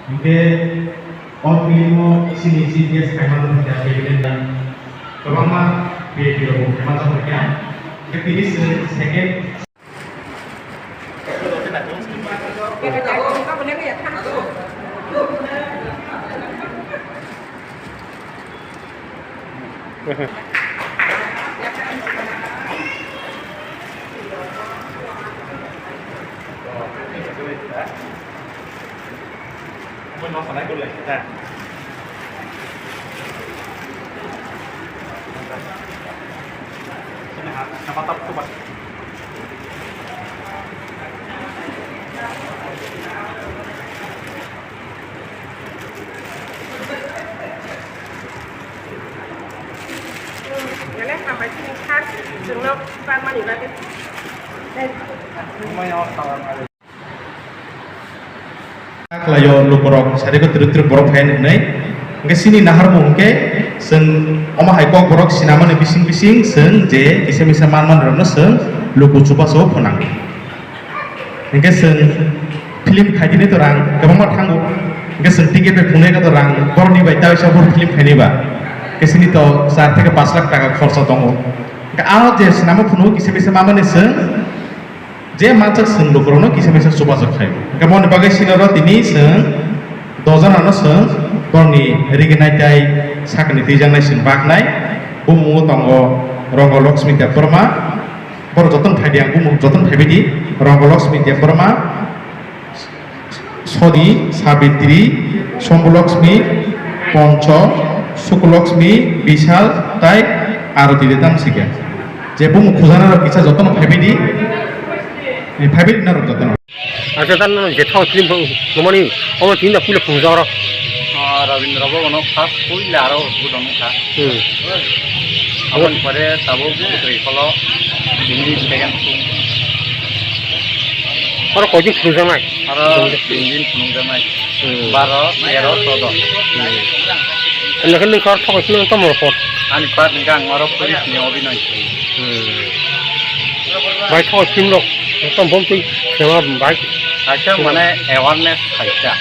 Mungkin orang ilmu sini dia sekarang tidak jadi dan kalau mah video macam mereka, jadi second. Mình nó phải lấy ra. Sini ha, nama tap tu bas. Cái sampai sini khas, jenguk sama juga gitu. Kelayo lukorok, saya ikut terus borok kain ini. Mungkin sini nahar mungkin, sen omah haikok borok sinaman bising-bising, sen je bisa man-man rana sen luku coba so punang. Mungkin sen film kaji ini orang, kemana tangguh? Mungkin sen tiket berpunai kata orang, korni baik tahu siapa film kaji ba. Kesini to saat ke 5 lakh টাকা খরচ tonggo. Mungkin awal je sinama punu bisa man sen je macam sen lukorono bisa coba so kayu. Kemudian bagai sinoro ini sen dojan ano sen korni rigenai tay sakni tijang nai sen baknai bumu tonggo Ronggo Laksmi Devrama bor joton phaidiang bumu joton phaibidi Ronggo Laksmi Devrama Sodi Sabitri Shambhu Laksmi Poncho Sukhu Laksmi Bishal tai aro diletam sike je bumu khujana kicha joton phaibidi phaibidi na joton আচ্ছা তার যেথাও film নমনি আমার তিনটা ফুলে ফুঁজাওরা রবীন্দ্র ভবন first ফুলে আরো উদ্বোধন আমার পরে তাবো হল হিন্দি সেকেন্ড আর কয়দিন ফুঁজানাই আর 3 দিন ফুজানাই 12, 13, 14 এখানে কার থাকা ছিল তো মোর পর আমি পাঁচ গান আর পুলিশ নিয়ে অভিনয় ভাই থাকা ফিল্ম তো বলতে সেবা ভাই আচ্ছা মানে এওয়ারনেস খাইছা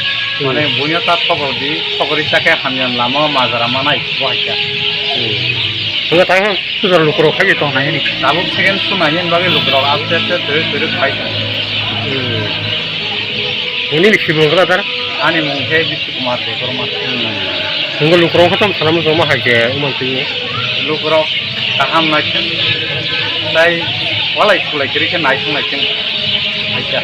মানে বইয়া তাত খবর দি খবরিটাকে হামিয়ান লামা মাজারা মানাই বহাইছা তাই সুন্দর লোক খাই তো নাই নি তাবুক সেকেন্ড শুনাইন বাকি লোকরা আস্তে আস্তে ধরে ধরে খাইছা ini nih sibuk lah tar, ani mungkin bisa kumar deh kormat enggak lu kurang khatam salam sama aja umum tinggi, লোকরা কাহাম নাইছেন তাই ওলাই ফুলাই করেছে নাইছেন নাইছেন আচ্ছা